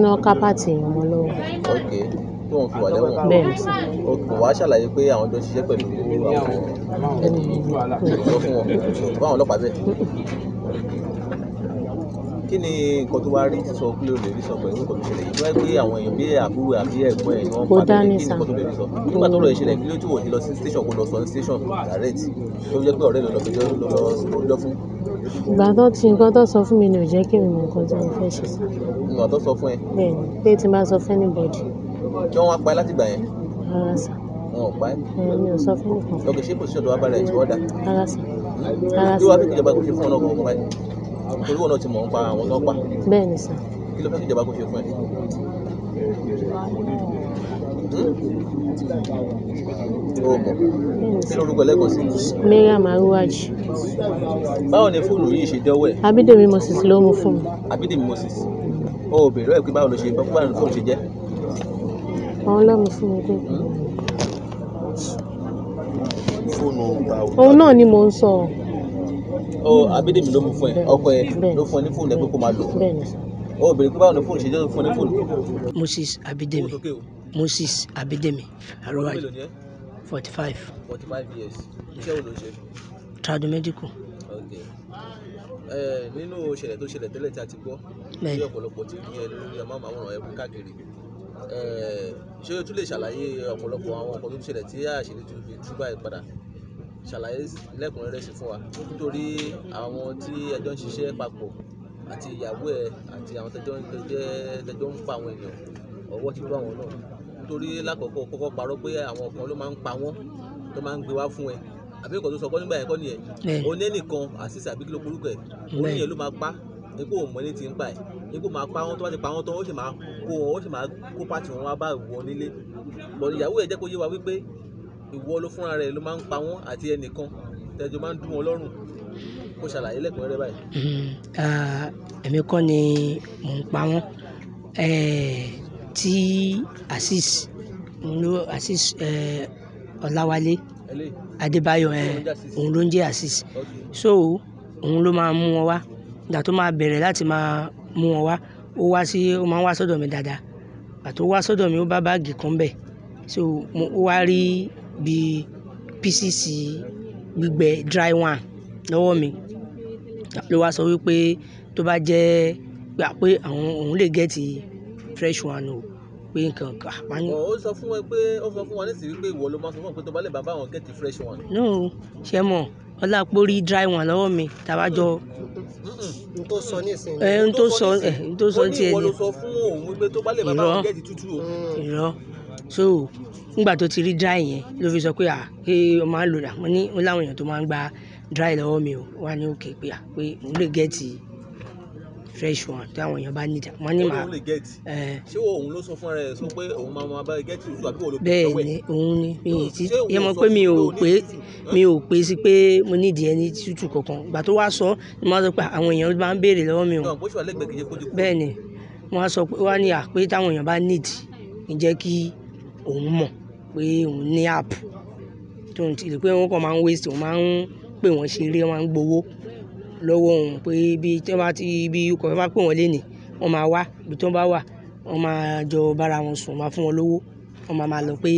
wọ́n ká pàtì èèyàn mọ́ lọ́wọ́. ok tí wọ́n fi wà lẹ́wọ̀n. bẹ́ẹ̀ni. ok wàá ṣàlàyé pé àwọn jọ ṣiṣẹ́ pẹ̀lú àwọn ẹni ìjọ fún wọn fún àwọn ọlọ́pàá bẹ́ẹ̀. kí ni nǹkan tó wá rí sọ pé o lè rí sọ pẹ̀lú nǹkan tó ṣẹlẹ̀ yìí wáyé pé àwọn èèyàn bí àbúrò àbí ẹ̀gbọ́n ẹ̀ ni wọ́n pa bẹ́ẹ̀ kí ni nǹkan tó lè rí sọ nígbà tó rọ̀ ìṣẹ̀lẹ̀ kí ló tí wò ní lọ sí station kó lọ sọ ní station direct tó jẹ́ pé ọ̀rẹ́ ló lọ fún. ìgbà tó ti nǹkan tó sọ fún mi ni ò jẹ́ kí n mọ nǹkan tí mo fẹ́ ṣe sí. ìgbà tó sọ fún ẹ. bẹ́ẹ̀ni pé tí n bá sọ fún anybody. kí wọ́n wá pa ẹ́ láti gbà yẹn. rárá sà. wọn ò pa ẹ́. mi ò sọ fún nìkan. ok ṣé position tó wá bá rẹ̀ ti wọ́dà. rárá sà. Rárá kí wàá fẹ́ kí ìjọba kó ṣe fún ọ náà kọ̀ọ̀kan báyìí torí wọn náà ti mọ̀ ń pa àwọn tó ń pa bẹ́ẹ̀ ni sà. kí ló fẹ́ kí ìjọba kó ṣe fún ẹ. o mọ̀ kí lórúkọ ẹlẹ́kọ̀ọ́ sí. Mariam Aruwaji. báwo ni fóònù yìí ṣe dọ́wọ́ ẹ̀. Abídèmí Moses ló mú fún mi. Abídèmí Moses o ò béèrè ẹ̀ pé báwo ló ṣe báwo ni fóònù ṣe jẹ́. Àwọn ló mú fún mi pé. fóònù báwo. Òun náà ni mò ń sọ. o Abídèmí ló mú fún ẹ ọkọ ẹ ló fún ẹ ní fóònù ẹ pé kó máa lò. Bẹ́ẹ̀ ni sà. o ò béèrè pé báwo ni fóònù ṣe jẹ́ fún ẹ ní fóònù. Moses Abídèmí Moses Abídèmí Aruwaji mélòó ni ẹ. 45 45 years iṣẹ́ wo ló ń ṣe. trado medical. Okay. Nínú ìṣẹ̀lẹ̀ tó ṣẹlẹ̀ tẹ́lẹ̀ tí a ti gbọ́ Bẹ́ẹ̀ni. ní ọ̀pọ̀lọpọ̀ tí ní ẹ lórí amóhùnmáwòrán ẹ káàkiri ṣé o tún lè ṣàlàyé ọ̀pọ̀lọpọ̀ àwọn nǹkan tó ṣẹlẹ̀ tí àṣírí tún fi tú báyìí padà ṣàlàyé lẹ́kùnrẹ́rẹ́ sí fún wa nítorí àwọn tí ẹjọ́ ń ṣiṣẹ́ papọ̀ àti ìyàwó ẹ àti àwọn tẹjọ́ ń pa àwọn èèyàn ọwọ́ ti tó àwọn náà nítorí lákọ̀ọ́kọ́ kọ́kọ́ parọ́ pé àwọn kan ló máa ń pa wọ́n tó máa ń gbé wá fún ẹ àbí nǹkan tó sọ kọ́ nígbà yẹn kọ́ nìyẹn Bẹ́ẹ̀ni. oní ẹnìkan Azeez àbí kí ló porúkọ ẹ̀ oní yẹn ló máa pa ipò òmò ní ti ń pa ẹ̀ ipò máa pa wọn tó bá ti pa wọn tán ó sì máa kó wọn ó sì máa kó pàtì wọn wá bá ìwọ nílé bọ̀ ìyàwó ẹ̀ jẹ́ kó yé wa wípé ìwọ ló fúnra rẹ̀ ló máa ń pa wọn àti ẹnìkan tẹ́jọ́ máa ń dún wọn lọ́rùn kó ṣàlàyé lẹ́kùnrẹ́rẹ́ báyìí. Èmi kọ́ ni mò ń pa wọ́n tí Azeez Ọláwálé Adébáyọ̀ òun ló ń jẹ́ Azeez so òun ló máa mú wọn wá ìgbà tó máa bẹ̀rẹ̀ láti máa mú wọn wá ó máa ń wá sọ́dọ̀ mi dáadáa àti ó wá sọ́dọ̀ mi ó bá báàgì kan bẹ̀ so ó wá rí bí pieces gbígbẹ dry one lọ́wọ́ mi ló wá sọ wípé tó bá jẹ́ pé òun lè gẹ́ẹ̀tì fresh one o pé nǹkan kan. ó sọ fún ẹ pé ó sọ fún wa nísìnyí wípé ìwọ ló máa sọ fún ọ pé tó bá lè bá àwọn gẹ́ẹ̀tì fresh one. no ṣe mọ̀ ọlápórí dry one lọ́wọ́ mi tàbájọ. n tó sọ nísìnyí. n tó sọ tiẹ̀ ó ní ìwọ ni ló sọ fún òun wípé tó bá lè bá àwọn gẹ́ẹ̀tì tútù o. irọ́ so nígbà tó ti rí dry yẹn ló fi sọ pé ó máa ń lò dà mo ní ó láwọn èèyàn tó máa ń gba dry lọ́wọ́ mi o wá ní òkè pé pé òun lè gẹ́ẹ̀tì fresh one tí àwọn èèyàn bá níjà wọ́n ní màá. òun lè gẹ́ẹ̀tì ṣé òun ló sọ fún ara ẹ̀ sọ pé òun máa bá gẹ́ẹ̀tì tútù àbí òun ló bẹ́ẹ̀ ni òun ni yẹ mọ̀ pé mi ò pé sí pé mo nídìí ẹni tútù kankan ìgbà tó wá sọ ni wọ́n sọ pé àwọn èèyàn máa ń béèrè lọ́wọ́ mi o bẹ́ẹ̀ ni wọ́n á sọ pé wọ́n á ní pé táwọn èèyàn bá nídìí ǹjẹ́ kí òun mọ̀ pé òun ní app tó ń tilẹ̀ pé wọ́n kàn máa ń waste òun máa ń pè wọ́n ṣeré wọ́n máa ń gbowó lọ́wọ́ òun pé bí tí wọ́n bá ti bí ọkọ̀ bá pè wọ́n lénìí wọ́n máa wá ibi tó ń bá wà wọ́n máa jọ bára wọn sùn máa fún wọn lówó wọ́n máa lọ pé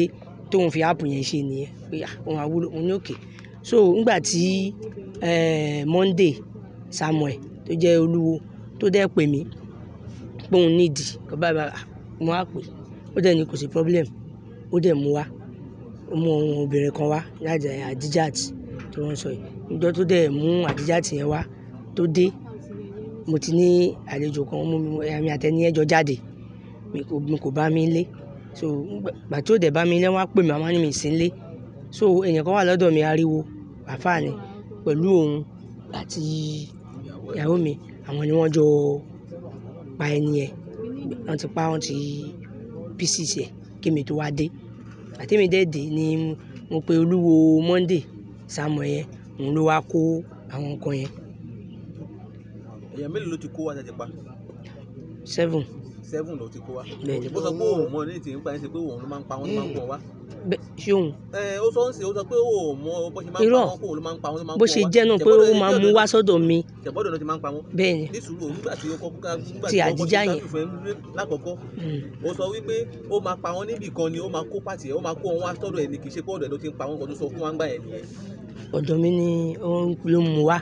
tóun fi app yẹn ṣe nìyẹn pé òun àwúlò òun ní òkè so nígbà tí Monday Samuel tó jẹ́ olúwo tó dẹ́ pè mí pé òun nídìí kọ́ báyìí mo á pè ó dẹ̀ ní kò sí problem ó dẹ̀ mú wá ó mú àwọn obìnrin kan wá láti Adijat tí wọ́n sọ yìí níjọ́ tó dẹ̀ mú Adijat yẹn wá tó dé mo ti ní àlejò kan mú mi àtẹni ẹjọ́ jáde mi kò bá mi lé so gbà tí ó dẹ̀ bá mi lé wọ́n á pè mí àwọn ní mi sí lé so èèyàn kan wà lọ́dọ̀ mi ariwo àfáà ni pẹ̀lú òun àti ìyàwó mi àwọn ni wọ́n jọ pa ẹni yẹn wọ́n ti pa wọ́n ti pieces ẹ̀ kí mi tó wá dé àti mi dé dé ni mo pe olúwo Monday Samuel yẹn òun ló wá kó àwọn nǹkan yẹn. èèyàn mélòó ló ti kó wa tètè pa. 7 ló ti kó wa. bẹ́ẹ̀ni ó sọ pé òun mọ ní ti ń pa ẹ́ sí pé òun ló máa ń pa wọ́n ló máa ń kó wọn wá. ṣé òun. ó sọ ń sè ó sọ pé òun mọ bó ṣe máa ń pa wọ́n kó òun ló máa ń pa wọ́n ló máa ń kó wọn wá. bó ṣe jẹ́ náà pé ó máa mú wá sọ́dọ̀ mi. tẹ̀bọ́dọ̀ náà ti máa ń pa wọ́n. bẹ́ẹ̀ni. ní sùúrù nígbà tí ó kọ́kọ́ ti Àdíjà yẹn lákọ̀ọ́kọ́ ó sọ wípé ó máa pa wọ́n níbì kan ni ó máa kó pàtì ẹ̀ ó máa kó wọn wá sọ́dọ̀ ẹ̀ ní kì í ṣe pé ọ̀dọ̀ ẹ̀ ló ti ń pa wọ́n kan tó sọ fún wa ń gbà yẹn nìyẹn. ọ̀dọ̀ mi ni ó ló mú wá.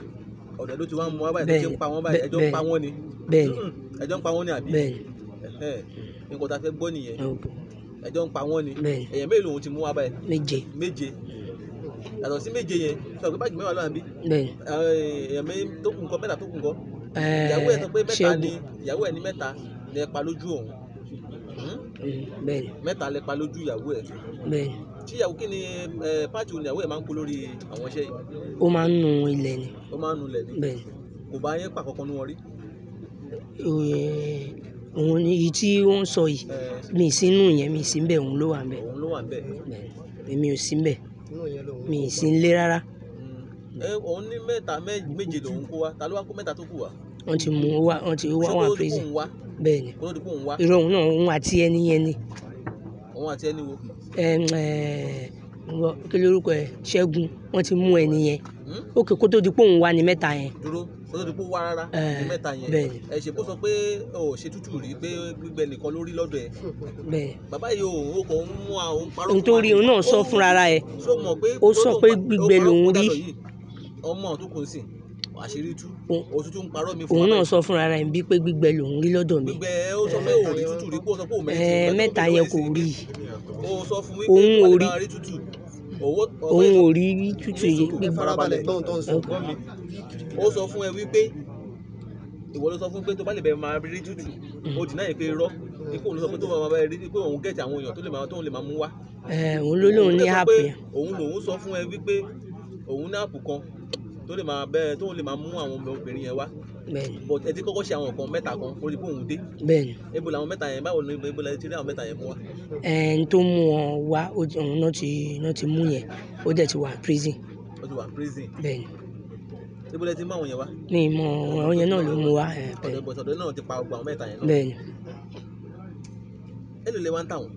ọ̀dọ̀ ló ti wá mú wá báyìí tó ti ń pa wọ́n báyìí ẹjọ́ ń pa wọ́n ni. bẹ́ẹ̀ni ẹjọ́ ń pa wọ́n ni àbí. bẹ́ẹ̀ni. nǹkan tá a fẹ́ gbọ́ nìyẹn ẹjọ́ ń pa wọ́n ni. èèyàn mélòó òun ti mú wá báyìí. méje yàtọ̀ sí méje yẹn sọ pé báàgì mẹ́wàá ló wà níbí. bẹ́ẹ̀ni. èèyàn tó kù nǹkan mẹ́ta tó kù nǹkan. ìyàwó ẹ̀ sọ pé mẹ́ta ni ìyàwó ẹ̀ ní mẹ́ta lẹ pa lójú òun. bẹ́ẹ̀ni. mẹ́ta lẹ pa lójú ìyàwó ẹ̀. bẹ́ẹ̀ni. tíyàwó kí ni pàtì oníyàwó ẹ̀ máa ń kó lórí àwọn iṣẹ́ yìí. ó máa ń nu ilẹ̀ ni. ó máa ń nu ilẹ̀ ni. bẹ́ẹ̀ kò bá yẹn pàkọ́kọ́ nu wọn rí. òun ni èyí tí ó ń sọ yìí mi sí inú yẹn mi sí bẹ́ẹ̀ òun ló wà bẹ́ẹ̀. òun ló wà bẹ́ẹ̀. èmi ò sí bẹ́ẹ̀ mi sí ń lé rárá. òun ní mẹ́ta méje lòun kó wa ta ló wá kó mẹ́ta tó kù wá. wọ́n ti mú wá wọ́n ti wá wà prison. bẹ́ẹ̀ ni kó ló di kó òun wá. irọ́ òun náà òun àti ẹni yẹn ni. òun àti ẹni wo. kí lórúkọ ẹ Ṣẹ́gun wọ́n ti mú ẹni yẹn ókè kó tó di pé òun wá ní mẹ́ta yẹn. dúró kó tó di pé ó wá rárá ní mẹ́ta yẹn. bẹ́ẹ̀ni ẹ ṣe kó sọ pé ò ṣe tútù rí pé gbígbẹ nìkan lórí lọ́dọ̀ ẹ. bẹ́ẹ̀ bàbá yìí ó kò ń mú àwọn parọ́. nítorí òun náà sọ fúnra ẹ̀ ó sọ pé gbígbẹ lòun rí. ọmọ tó kù sí àṣírí tú òtútù ń parọ́ mi fún òun náà sọ fúnra ẹ̀ bí pé gbígbẹ lòun rí lọ́dọ̀ mi. gbígbẹ ó sọ pé òun rí tútù rí kó sọ pé òun mẹ́rin mẹ́ta yẹn kò rí. ó sọ fún mi pé òun ò rí tútù. òun ò rí tútù yìí. farabalẹ̀ gbọ́n tó ń sọ gbọ́n mi. ó sọ fún ẹ wípé ìwọ ló sọ fún pé tó bá lè bẹ máa rí tútù ó dì náà yẹ pé irọ́ ní kó òun sọ pé tó máa bẹ rí pé òun gẹ̀ẹ́tì àwọn èèyàn tó lè máa mú wá. òun ló lóun ní àpè. òun lòun sọ fún ẹ wípé òun ní àpò kan tó lè máa bẹ tó lè máa mú àwọn obìnrin yẹn wá. bẹ́ẹ̀ni but ẹ ti kọ́kọ́ ṣe àwọn nǹkan mẹ́ta kan ó rí pé òun dé. bẹ́ẹ̀ni ebo làwọn mẹ́ta yẹn báwo ni ebo la ti rí àwọn mẹ́ta yẹn mú wá. ẹn tó mú wọn wá òun náà ti mú yẹn ó dẹ̀ ti wà prison. ó ti wà prison. bẹ́ẹ̀ni. ebo la ti mú àwọn yẹn wá. ní ìmọ̀ àwọn yẹn náà ló mú wá. ọ̀dọ̀ náà ti pa gbogbo àwọn mẹ́ta yẹn náà. bẹ́ẹ̀ni. èlò lè wá ń tà wọ́n.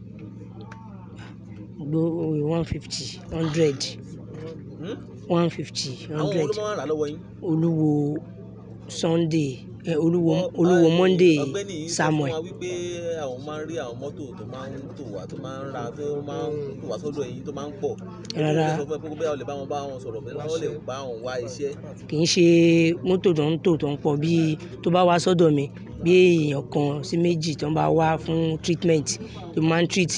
gbogbo 150 100. 150 100. àwọn olùmọ̀ rà lọ́wọ́ yín. olúwo Sunday olúwo Monday Samuel. ọ̀gbẹ́ni yìí sọ fún wa wípé àwọn máa ń rí àwọn mọ́tò tó máa ń tò wá tó máa ń ra tó máa ń tò wá sọ́dọ̀ ẹ̀yin tó máa ń pọ̀. rárá ó sọ fún ẹ pé bóyá o lè bá wọn sọ̀rọ̀ bẹ́ẹ̀ wọ́n lè bá wọn wá iṣẹ́. kì í ṣe mọ́tò tó ń tò tó ń pọ̀ bí tó bá wá sọ́dọ̀ mi bí èèyàn kan sí méjì tó ń bá wá fún treatment tó máa ń treat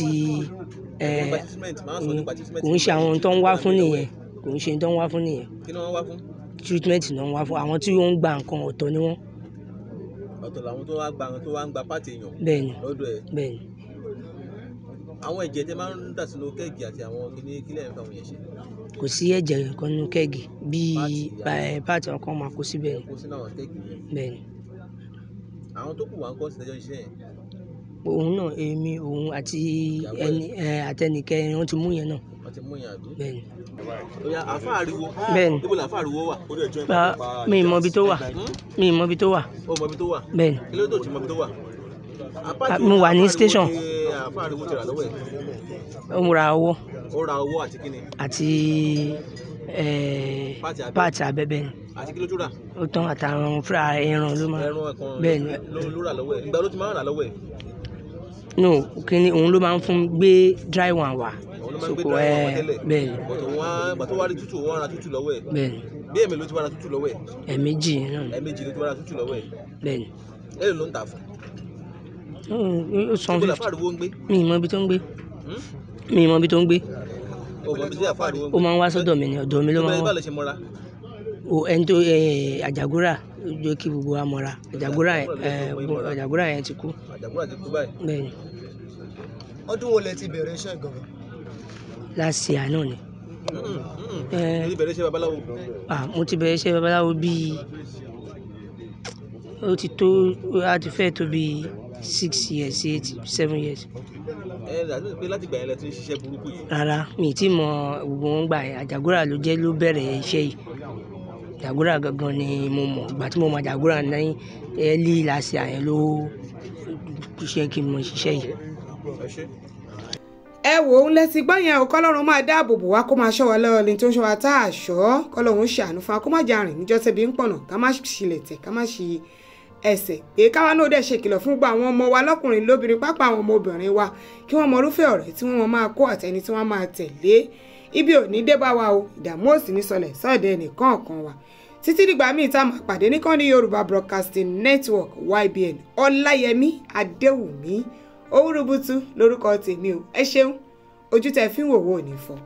kò ń ṣe àwọn tó ń wá fún nìyẹn kò ń ṣe tó ń wá fún nìyẹn. kí ni wọ́n wá fún. treatment náà ń wá fún àwọn tí wọ́n ń gba nǹkan ọ̀tọ̀ ni wọ́n. ọ̀tọ̀ làwọn tó wá ń gba pàtì èèyàn. bẹ́ẹ̀ni lọ́dọ̀ ẹ̀. bẹ́ẹ̀ni. àwọn ẹ̀jẹ̀ tẹ máa ń dà sínú kẹ́ẹ̀gì àti àwọn kílẹ̀ ń fa àwọn yẹn ṣe. kò sí ẹ̀jẹ̀ kan nínú kẹ́ẹ̀gì bíi pàtì ọkàn máa kó síbẹ̀ ni. kó sínú àwọn kẹ́ẹ̀gì yẹn. bẹ́ẹ̀ni. àwọn tó kù wá ń kọ́ sílẹ̀ iṣẹ́ yẹn. òun náà èmi òun àti àtẹnìkẹ́ wọ́n ti mú yẹn náà. wọ́n ti mú yẹn àbí. bẹ́ẹ̀ni. Oya àfa àríwo. bẹ́ẹ̀ni. ibo la àfa àríwo wà. mi ì mọ ibi tó wà. mi ì mọ ibi tó wà. ó mọ ibi tó wà. bẹ́ẹ̀ni. kí ló dé tó ti mọ ibi tó wà. mo wà ní station. àfa àríwo ti rà lọ́wọ́ ẹ̀. ó ra owó. ó ra owó àti kíni. àti páàtì abẹ́bẹ́ ni. àti kí ló tún rà. ó tán àtàwọn fúra ẹran ló máa. ẹran ẹ̀kan bẹ́ẹ̀ni. ló rà lọ́wọ́ ẹ̀. ìgbà ló ti máa ń rà lọ́wọ́ ẹ̀. no kíni òun ló máa ń fún gbé dry one wá. soko bẹ́ẹ̀ni. bàtò wá rí tútù wọ́n ra tútù lọ́wọ́ ẹ̀. bẹ́ẹ̀ni. bí èmi ló ti wá ra tútù lọ́wọ́ ẹ̀. ẹ̀ẹ̀mejì náà. ẹ̀ẹ̀mejì ló ti wá ra tútù lọ́wọ́ ẹ̀. bẹ́ẹ̀ni. èló ló ń tà fún. ó san 50. ibo la àfa àríwo ń gbé. mi ì mọ ibi tó ń gbé. mi ì mọ ibi tó ń gbé. ó mọ ibi tí àfa àríwo ń gbé. ó máa ń wá sọ́dọ̀ mi ni ọ̀dọ̀ mi ló máa ń wá. báwo lè ṣe mọ́ra. ẹni tó àjàgúrà jẹ́ kí gbogbo wa mọ́ra àjàgúrà yẹn ti kú. àjàgúrà ti kú báyìí. bẹ́ẹ̀ni. ọdún wo lẹ ti bẹ̀rẹ̀ iṣẹ́ ìgbọ̀ngàn. láti àná ni. mo ti bẹ̀rẹ̀ iṣẹ́ babaláwo. mo ti bẹ̀rẹ̀ iṣẹ́ babaláwo bíi ó ti tó a ti fẹ́ tó bíi 6 years 7 years. dàbí pé láti gbà yẹn lẹ ti ń ṣiṣẹ́ burúkú yìí. rárá mi ì tí mọ gbogbo wọn gbà yẹn àjàgúrà ló jẹ́ ló bẹ̀rẹ̀ iṣẹ́ yìí àjàgúrà gangan ni mo mọ̀ ìgbà tí mo mọ àjàgúrà ní ẹ́ẹ́lì láti àyẹn ló ṣe kí n mọ ṣiṣẹ́ yìí. ẹ wò ó lẹ́sìn gbọ́ yẹn o kọ́lọ́run máa dáàbò bò wá kó máa ṣọ́ wa lọ́wọ́ ní tó ń ṣọ́ wa tá a ṣọ́ kọ́lọ́run ṣàánú fún wa kó má jà rìn níjọ́ tẹ́bi ń pọ̀nà ká má ṣílẹ̀ tẹ̀ ká má ṣí ẹsẹ̀ pé káwa náà dẹ̀ ṣe kìlọ̀ fún gbogbo àwọn ọmọ wa lọ́kùnrin lóbìnrin pápá àwọn ọmọ obìnrin wa kí wọ́n mọ irúfẹ́ ọ̀rẹ́ tí wọ́n máa kó àtẹni tí wọ́n máa tẹ̀lé ibi ò ní dé bá wa o ìdààmú ò sì ní sọlẹ̀ sọ́ọ̀dẹ̀ nìkan kan wa títí dìgbà míì tá a máa pàdé níkànnì Yorùbá Broadcasting Network YBN Ọláyẹmí Adéwùmí Owurubutu lórúkọ tèmi o ẹ ṣeun ojú tẹ fi ń wòwò ò ní fọ́.